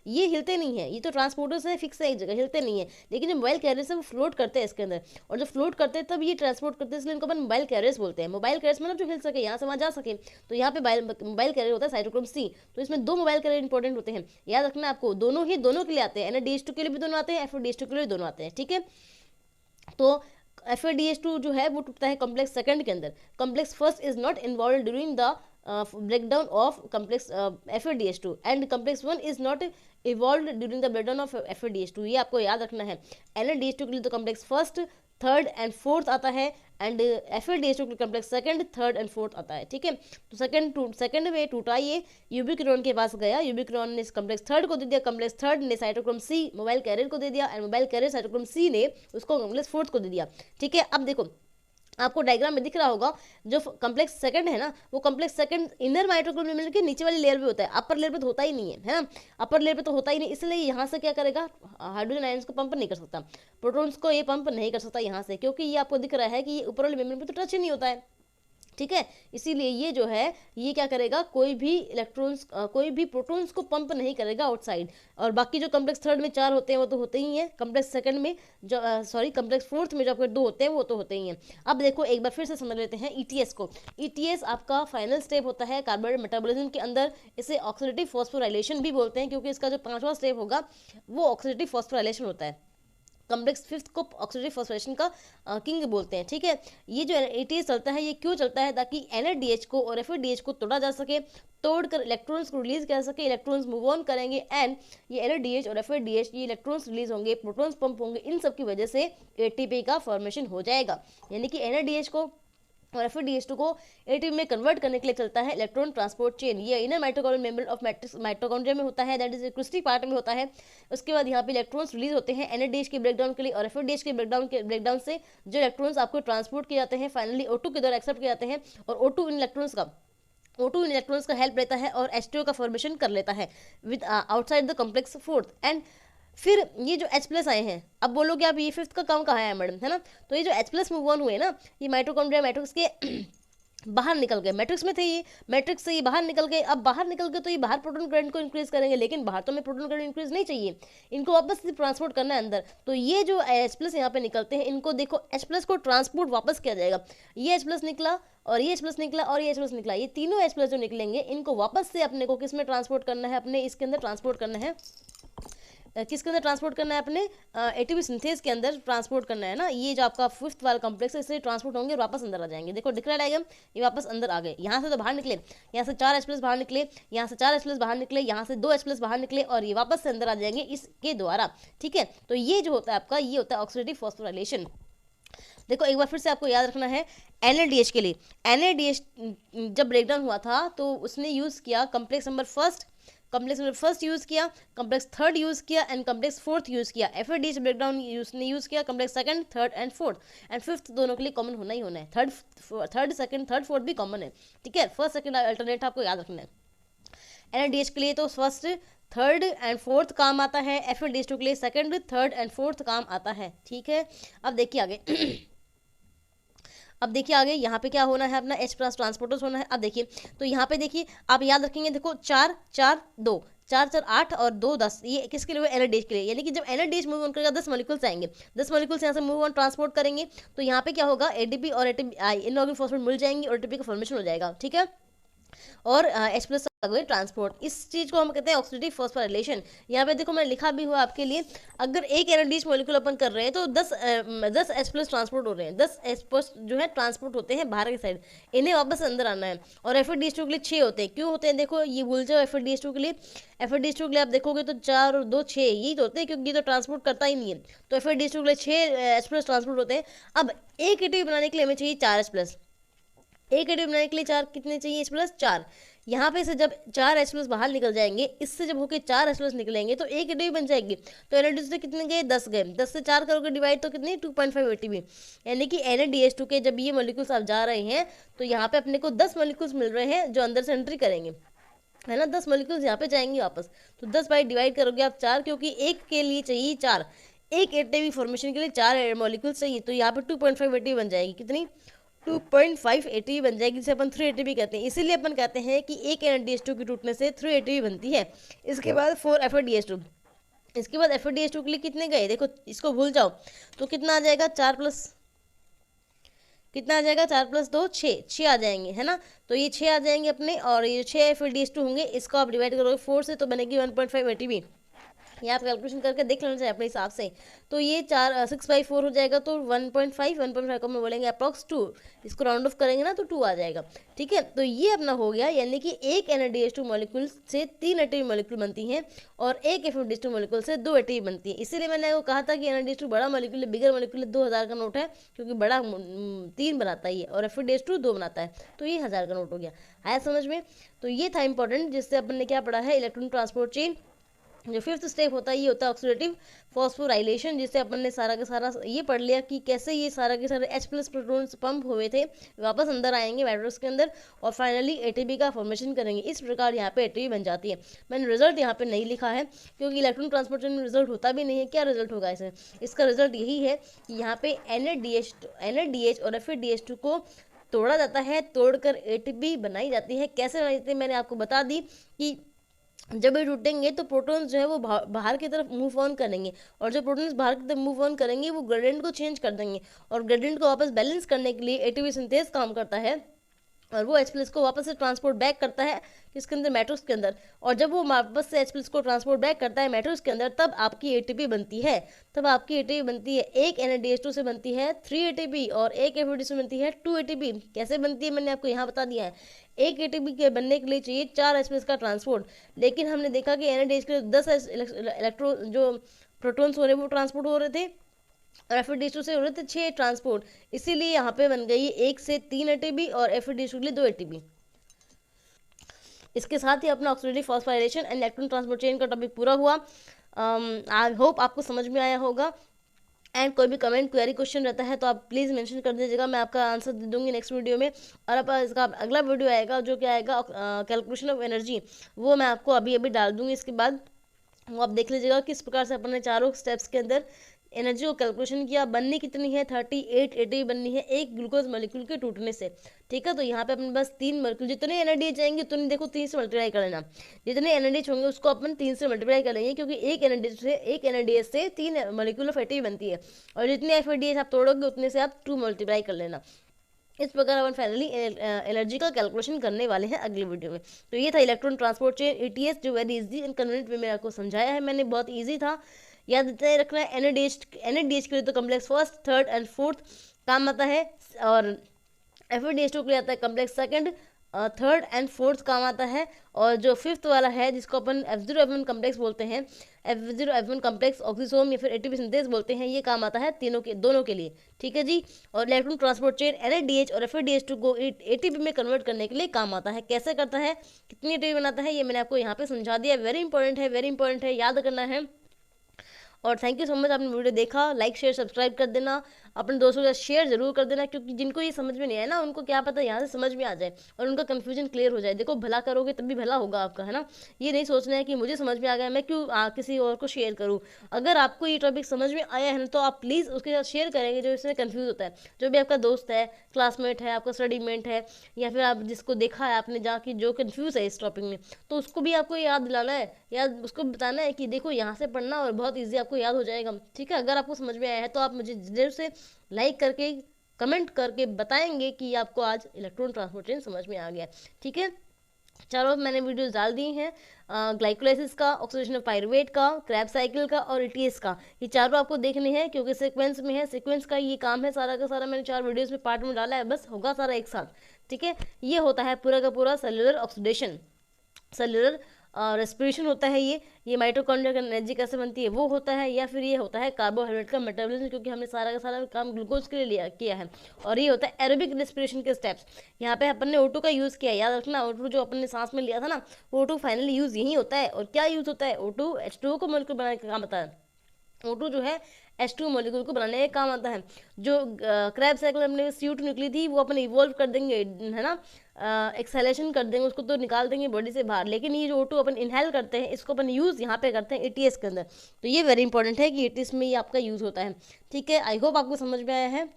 ये हिलते नहीं है, ये तो ट्रांसपोर्टर्स है, फिक्स है एक जगह, हिलते नहीं है। लेकिन जो मोबाइल कैरियर से वो फ्लोट करते हैं इसके अंदर, और जब फ्लोट करते हैं तब ये ट्रांसपोर्ट करते हैं, इसलिए इनको अपन मोबाइल कैरियर्स बोलते हैं। मोबाइल कैरियर्स मतलब जो हिल सके, यहाँ से वहाँ जा सके, तो यहाँ पे मोबाइल कैरियर होता है साइटोक्रोम C। तो इसमें 2 मोबाइल कैरियर इंपॉर्टेंट होते हैं, याद रखना आपको, दोनों के लिए आते हैं, NADH2 के लिए भी दोनों आते हैं, FADH2 के लिए दोनों आते हैं। ठीक है, तो FADH2 जो है वो टूटता है कॉम्प्लेक्स सेकंड के अंदर। Complex first is not involve during the breakdown of complex FADH2 and complex 1 is not evolved during the breakdown of FADH2। ये आपको याद रखना है। NADH2 के लिए तो complex first, third and fourth आता है, एंड FADH2 के लिए complex second, third and fourth आता है। ठीक है, तो सेकंड में टूटा, ये यूबिक्विनॉन के पास गया, यूबिक्विनॉन ने कॉम्प्लेक्स थर्ड को दे दिया, कॉम्प्लेक्स थर्ड ने साइटोक्रोम C मोबाइल कैरियर को दे दिया, and mobile carrier cytochrome C ने उसको कॉम्प्लेक्स फोर्थ को दे दिया। ठीक है, अब देखो आपको डायग्राम में दिख रहा होगा, जो कॉम्प्लेक्स सेकंड है ना, वो कॉम्प्लेक्स सेकंड इनर माइटोकॉन्ड्रिया में मिलकर नीचे वाली लेयर पे होता है, अपर लेयर पे तो होता ही नहीं है ना, अपर लेयर पे तो होता ही नहीं, इसलिए यहाँ से क्या करेगा, हाइड्रोजन आयंस को पंप नहीं कर सकता, प्रोटॉन्स को ये पंप नहीं कर सकता यहाँ से, क्योंकि ये आपको दिख रहा है कि ये ऊपर वाले मेम्ब्रेन पे तो टच ही नहीं होता है। ठीक है, इसीलिए ये जो है ये क्या करेगा, कोई भी प्रोटॉन्स को पंप नहीं करेगा आउटसाइड। और बाकी जो कॉम्प्लेक्स थर्ड में 4 होते हैं वो तो होते ही हैं, कॉम्प्लेक्स सेकंड में जो कॉम्प्लेक्स फोर्थ में जो आपके 2 होते हैं वो तो होते ही हैं। अब देखो एक बार फिर से समझ लेते हैं ETS को। ETS आपका फाइनल स्टेप होता है कार्बोहाइड्रेट मेटाबॉलिज्म के अंदर, इसे ऑक्सीडेटिव फॉस्फोराइलेशन भी बोलते हैं, क्योंकि इसका जो 5वां स्टेप होगा वो ऑक्सीडेटिव फॉस्फोराइलेशन होता है। कॉम्प्लेक्स फिफ्थ को ऑक्सीडेटिव फॉस्फोराइलेशन का किंग बोलते हैं। ठीक है, ये जो ETS चलता है, ये क्यों चलता है, ताकि NADH को और FADH को तोड़ा जा सके, तोड़कर इलेक्ट्रॉन्स को रिलीज कर सके, इलेक्ट्रॉन्स मूव ऑन करेंगे, एंड ये NADH और FADH ये इलेक्ट्रॉन्स रिलीज होंगे, प्रोटॉन्स पंप होंगे, इन सब की वजह से ATP का फॉर्मेशन हो जाएगा। यानी कि NADH को और FADH2 को ATP में कन्वर्ट करने के लिए चलता है इलेक्ट्रॉन ट्रांसपोर्ट चेन। ये inner mitochondrial membrane of mitochondria में होता है, दैट इज क्रिस्टी पार्ट में होता है। उसके बाद यहाँ पे इलेक्ट्रॉन्स रिलीज होते हैं NADH के ब्रेकडाउन के लिए, और FADH के ब्रेकडाउन से जो इलेक्ट्रॉन्स आपको ट्रांसपोर्ट किए जाते हैं फाइनली O2 के द्वारा एक्सेप्ट किए जाते हैं, और O2 इन इलेक्ट्रॉन्स का हेल्प लेता है और H2O का फॉर्मेशन कर लेता है with outside the complex fourth. And फिर ये जो H+ आए हैं, अब बोलोगे आप ये फिफ्थ का काम कहाँ है मैडम, है ना, तो ये जो H+ मूव ऑन हुए ना, ये माइटोकॉन्ड्रिया मैट्रिक्स के बाहर निकल गए, मैट्रिक्स में थे ये, मैट्रिक्स से ये बाहर निकल गए। अब बाहर निकल गए तो ये बाहर प्रोटॉन करंट को इंक्रीज करेंगे, लेकिन बाहर तो हमें प्रोटॉन करंट इंक्रीज नहीं चाहिए, इनको वापस से ट्रांसपोर्ट करना है अंदर। तो ये जो H+ यहाँ पे निकलते हैं, इनको देखो H+ को ट्रांसपोर्ट वापस किया जाएगा। ये H+ निकला और ये H+ निकला और ये H+ निकला, ये तीनों H+ जो निकलेंगे इनको वापस से अपने को किस में ट्रांसपोर्ट करना है, अपने इसके अंदर ट्रांसपोर्ट करना है किसके अंदर ट्रांसपोर्ट करना है, अपने एटीपी सिंथेस के अंदर ट्रांसपोर्ट करना है ना। ये जो आपका फिफ्थ वाला कॉम्प्लेक्स है, इससे ट्रांसपोर्ट होंगे और वापस अंदर आ जाएंगे। देखो दिख रहा है डायग्राम, ये वापस अंदर आ गए। यहाँ से तो बाहर निकले, यहाँ से 4 H+ बाहर निकले, यहाँ से 4 H+ बाहर निकले, यहाँ से 2 H+ बाहर निकले और ये वापस से अंदर आ जाएंगे इसके द्वारा। ठीक है, तो ये जो होता है आपका, ये होता है ऑक्सीडेटिव फॉस्फोराइलेशन। देखो एक बार फिर से आपको याद रखना है, NADH के लिए, NADH जब ब्रेकडाउन हुआ था तो उसने यूज़ किया कॉम्प्लेक्स नंबर फर्स्ट यूज़ किया, कॉम्प्लेक्स थर्ड यूज़ किया एंड कॉम्प्लेक्स फोर्थ यूज़ किया। FADH ब्रेकडाउन उसने यूज़ किया complex second, third and fourth, and fifth दोनों के लिए कॉमन होना ही होना है। थर्ड सेकंड थर्ड फोर्थ भी कॉमन है। ठीक है, फर्स्ट सेकंड अल्टरनेट आपको याद रखना है। NADH के लिए तो फर्स्ट थर्ड एंड फोर्थ काम आता है, FADH2 के लिए सेकंड थर्ड एंड फोर्थ काम आता है। ठीक है, अब देखिए आगे अब देखिए आगे यहाँ पे क्या होना है, अपना H+ ट्रांसपोर्टर्स होना है। अब देखिए, तो यहाँ पे देखिए आप याद रखेंगे, देखो 4 4 2 4 4 8 और 2 10, ये किसके लिए, NADH के लिए। यानी कि जब NADH मूव ऑन करेगा 10 मॉलिक्यूल्स आएंगे, 10 मॉलिक्यूल्स यहाँ से मूव ऑन ट्रांसपोर्ट करेंगे, तो यहाँ पे क्या होगा, ADP और ATP इनऑर्गेनिक फॉस्फेट मिल जाएंगे और ATP का फॉर्मेशन हो जाएगा। ठीक है, और H+ ट्रांसपोर्ट, इस चीज को हम कहते हैं ऑक्सीडेटिव फॉस्फोराइलेशन। यहाँ पे देखो मैं लिखा भी हुआ आपके लिए, अगर एक NADH मॉलिक्यूल अपन कर रहे हैं तो 10 H+ ट्रांसपोर्ट हो रहे हैं, 10 H+ जो है ट्रांसपोर्ट होते हैं बाहर की साइड, इन्हें वापस अंदर आना है। और FADH2 के लिए 6 होते हैं। क्यों होते हैं, देखो ये भूल जाओ, FADH2 के लिए आप देखोगे तो 4 और 2 6 यही तो होते हैं, क्योंकि ये तो ट्रांसपोर्ट करता ही नहीं है। तो FADH2 के लिए 6 H+ ट्रांसपोर्ट होते हैं। अब एक ATP बनाने के लिए हमें चाहिए 4 H+, एक ATP बनाने के लिए 4 कितने चाहिए, H+, 4। यहाँ पे से जब 4 H+ बाहर निकल जाएंगे, इससे जब होके 4 H+ निकलेंगे तो एक ATP बन जाएगी। तो NADH से कितने गए, 10 गए, 10 से 4 करोगे डिवाइड तो कितने, 2.5 ATP। यानी कि NADH2 के जब ये मॉलिक्यूल्स आप जा रहे हैं तो यहाँ पे अपने को 10 मॉलिक्यूल्स मिल रहे हैं जो अंदर से एंट्री करेंगे, है ना। 10 मॉलिक्यूल्स यहाँ पे जाएंगे वापस, तो 10 बाई डिवाइड करोगे आप 4, क्योंकि एक के लिए चाहिए 4, एक ATP फॉर्मेशन के लिए 4 मॉलिक्यूल्स चाहिए। तो यहाँ पे 2.5 ATP बन जाएगी, कितनी, 2.5 ATP बन जाएगी, जिसे अपन 3 ATP कहते हैं। इसीलिए अपन कहते हैं कि एक NADH2 की टूटने से 3 ATP बनती है। इसके बाद 4 FADH2, इसके बाद FADH2 के लिए कितने गए, देखो इसको भूल जाओ, तो कितना आ जाएगा, 4 प्लस कितना आ जाएगा, 4 + 2 6 आ जाएंगे, है ना। तो ये 6 आ जाएंगे अपने, और ये 6 FADH2 होंगे, इसको आप डिवाइड करोगे 4 से तो बनेगी 1.5 ATP। ये आप कैलकुलेशन करके देख लेना चाहिए अपने हिसाब से। तो ये 6/4 हो जाएगा, तो 1.5 को हम बोलेंगे अप्रॉक्स 2, इसको राउंड ऑफ करेंगे ना तो 2 आ जाएगा। ठीक है, तो ये अपना हो गया, यानी कि एक NADH2 मॉलिक्यूल से 3 ATP मॉलिक्यूल बनती हैं और एक FADH2 मॉलिक्यूल से 2 ATP बनती है। इसीलिए मैंने आपको कहा था कि NADH2 बड़ा मॉलिक्यूल है, बिगर मॉलिक्यूल 2000 का नोट है, क्योंकि बड़ा 3 बनाता ही है और FADH2 2 बनाता है, तो ये 1000 का नोट हो गया। आया समझ में। तो ये था इंपॉर्टेंट, जिससे अपन ने क्या पढ़ा है, इलेक्ट्रॉन ट्रांसपोर्ट चेन। जो फिफ्थ स्टेप होता है ये होता है ऑक्सीडेटिव फॉस्फोराइलेशन, जिससे अपन ने सारा का सारा ये पढ़ लिया कि कैसे ये सारा के सारे H+ प्रोटॉन्स पंप हुए थे वापस अंदर आएंगे मैट्रिक्स के अंदर और फाइनली ATP का फॉर्मेशन करेंगे। इस प्रकार यहाँ पे ATP बन जाती है। मैंने रिजल्ट यहाँ पे नहीं लिखा है क्योंकि इलेक्ट्रॉन ट्रांसपोर्टेशन में रिजल्ट होता भी नहीं है। क्या रिजल्ट होगा इसमें, इसका रिजल्ट यही है कि यहाँ पे NADH और FADH2 को तोड़ा जाता है, तोड़कर ATP बनाई जाती है। कैसे बनाई जाती है मैंने आपको बता दी कि जब ये टूटेंगे तो प्रोटॉन्स जो है वो बाहर की तरफ मूव ऑन करेंगे और जो प्रोटॉन्स बाहर की तरफ मूव ऑन करेंगे वो ग्रेडियंट को चेंज कर देंगे और ग्रेडियंट को वापस बैलेंस करने के लिए ATP सिंथेस काम करता है और वो H+ को वापस से ट्रांसपोर्ट बैक करता है किसके अंदर, मैट्रिक्स के अंदर। और जब वो वापस से H+ को ट्रांसपोर्ट बैक करता है मैट्रिक्स के अंदर, तब आपकी ATP बनती है। एक NADH2 से बनती है 3 ATP और एक FADH से बनती है 2 ATP। कैसे बनती है मैंने आपको यहाँ बता दिया है। एक ATP के बनने के लिए चाहिए 4 H+ का ट्रांसपोर्ट, लेकिन हमने देखा कि NADH के 10 इलेक्ट्रॉन जो प्रोटॉन्स हो रहे वो ट्रांसपोर्ट हो रहे थे और FADH2 से हो रहे थे 6 ट्रांसपोर्ट। इसीलिए यहाँ पे बन गई 1 से 3 ATP और FADH2 के लिए 2 ATP। इसके साथ ही अपना oxidative phosphorylation and electron transport chain का टॉपिक पूरा हुआ। आई होप आपको समझ में आया होगा। एंड कोई भी कमेंट क्वेरी क्वेश्चन रहता है तो आप प्लीज़ मेंशन कर दीजिएगा, मैं आपका आंसर दे दूंगी नेक्स्ट वीडियो में। और अब इसका अगला वीडियो आएगा जो क्या आएगा, कैलकुलेशन ऑफ एनर्जी, वो मैं आपको अभी अभी डाल दूंगी। इसके बाद वो आप देख लीजिएगा किस प्रकार से अपने चारों स्टेप्स के अंदर एनर्जी को कैलकुलेशन किया। बननी कितनी है, 38 ATP बननी है एक ग्लूकोज मॉलिक्यूल के टूटने से। ठीक है, तो यहाँ पे अपने पास 3 मॉलिक्यूल, जितने NADH जाएंगे उतने देखो 3 से मल्टीप्लाई कर लेना, जितने NADH होंगे उसको अपन 3 से मल्टीप्लाई कर लेंगे, क्योंकि एक NADH से 3 मॉलिक्यूल ऑफ ATP बनती है और जितने FADH आप तोड़ोगे उतने से आप 2 मल्टीप्लाई कर लेना। इस प्रकार अपन फाइनली एनर्जी का कैलकुलेशन करने वाले हैं अगले वीडियो में। तो ये था इलेक्ट्रॉन ट्रांसपोर्ट चेन ETS, जो very easy and convenient way में आपको समझाया है मैंने, बहुत इजी था। याद रखना है NADH के लिए तो complex first, third and fourth काम आता है, और FADH2 के लिए आता है complex second, third and fourth काम आता है, और जो फिफ्थ वाला है जिसको अपन F0F1 कम्प्लेक्स बोलते हैं, F0F1 कम्प्लेक्स ऑक्सीसोम या फिर ATP सिंथेस बोलते हैं, ये काम आता है दोनों के लिए। ठीक है जी। और इलेक्ट्रॉन ट्रांसपोर्ट चेन NADH और FADH2 को ATP में कन्वर्ट करने के लिए काम आता है। कैसे करता है, कितनी ATP बनाता है, ये मैंने आपको यहाँ पे समझा दिया। वेरी इंपॉर्टेंट है, याद करना है। और थैंक यू सो मच, आपने वीडियो देखा। लाइक शेयर सब्सक्राइब कर देना, अपने दोस्तों के साथ शेयर जरूर कर देना, क्योंकि जिनको ये समझ में नहीं आया ना, उनको क्या पता यहाँ से समझ में आ जाए और उनका कन्फ्यूजन क्लियर हो जाए। देखो, भला करोगे तभी भला होगा आपका, है ना। ये नहीं सोचना है कि मुझे समझ में आ गया, मैं क्यों किसी और को शेयर करूँ। अगर आपको ये टॉपिक समझ में आया है ना, तो आप प्लीज़ उसके साथ शेयर करेंगे जो इसमें कन्फ्यूज़ होता है। जो भी आपका दोस्त है, क्लासमेट है, आपका स्टडीमेट है, या फिर आप जिसको देखा है आपने जाके जो कन्फ्यूज़ है इस टॉपिक में, तो उसको भी आपको याद दिलाना है, याद उसको बताना है कि देखो यहाँ से पढ़ना और बहुत ईजी आपको याद हो जाएगा। ठीक है। अगर आपको समझ में आया है तो आप मुझे जरूर से लाइक करके कमेंट करके बताएंगे कि आपको आज इलेक्ट्रॉन ट्रांसपोर्ट चेन समझ में आ गया। ठीक है। चारों मैंने वीडियोस डाल दी हैं, ग्लाइकोलाइसिस का, ऑक्सीडेशन ऑफ पायरुवेट का, क्रैब साइकिल का और ETS का। ये चारों आपको देखने हैं क्योंकि सीक्वेंस में है, सीक्वेंस का ये काम है सारा का सारा। मैंने 4 वीडियोस में पार्ट में डाला है, बस होगा सारा एक साथ। ठीक है। ये होता है पूरा का पूरा सेलुलर ऑक्सीडेशन, सेलुलर रेस्पिरेशन होता है। ये माइटोकॉन्ड्रिया का एनर्जी कैसे बनती है वो होता है, या फिर ये होता है कार्बोहाइड्रेट का मेटाबॉलिज्म, क्योंकि हमने सारा का सारा काम ग्लूकोज के लिए किया है। और ये होता है एरोबिक रेस्पिरेशन के स्टेप्स। यहाँ पे अपन ने O2 का यूज़ किया है, याद रखना। O2 जो अपन ने सांस में लिया था ना, O2 फाइनली यूज़ यही होता है। और क्या यूज़ होता है, O2 H2O को मॉलिक्यूल बनाने का काम आता है। O2 जो है H2 मॉलिक्यूल को बनाने का काम आता है। जो क्रैब साइकिल हमने CO2 निकली थी वो अपन इवॉल्व कर देंगे, है ना, एक्सहेलेशन कर देंगे, उसको तो निकाल देंगे बॉडी से बाहर। लेकिन ये जो O2 अपन इनहेल करते हैं, इसको अपन यूज़ यहाँ पे करते हैं ETS के अंदर। तो ये वेरी इंपॉर्टेंट है कि ETS में ये आपका यूज़ होता है। ठीक है। आई होप आपको समझ में आया है।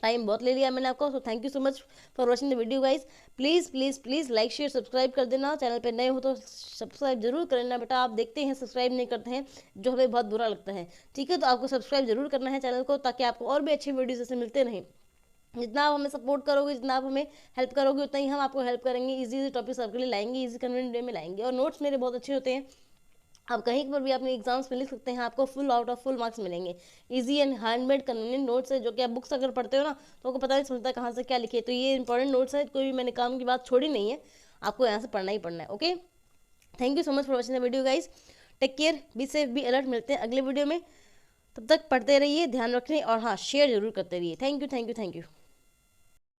टाइम बहुत ले लिया मैंने आपको, so thank you so much for watching the video guys. Please like share subscribe कर देना। चैनल पे नए हो तो सब्सक्राइब जरूर कर लेना बेटा। आप देखते हैं सब्सक्राइब नहीं करते हैं, जो हमें बहुत बुरा लगता है। ठीक है। तो आपको सब्सक्राइब जरूर करना है चैनल को, ताकि आपको और भी अच्छी वीडियोज ऐसे मिलते रहें। जितना आप हमें सपोर्ट करोगे, जितना आप हमें हेल्प करोगे, उतना ही हम आपको हेल्प करेंगे। इजी टॉपिक्स आपके लिए लाएंगे, इजी कन्वीनियंट वे में लाएंगे। और नोट्स मेरे बहुत अच्छे होते हैं, आप कहीं पर भी अपने एग्जाम्स में लिख सकते हैं, आपको full out of full marks मिलेंगे। Easy and handmade convenient notes है, जो कि आप बुक्स अगर पढ़ते हो ना तो आपको पता नहीं चलता कहाँ से क्या लिखे। तो ये इंपॉर्टेंट नोट्स है, कोई भी मैंने काम की बात छोड़ी नहीं है, आपको यहाँ से पढ़ना ही पढ़ना है। Okay, thank you so much for watching the video guys. Take care, be safe, be alert. मिलते हैं अगले वीडियो में, तब तक पढ़ते रहिए, ध्यान रखें, और हाँ, शेयर जरूर करते रहिए। Thank you.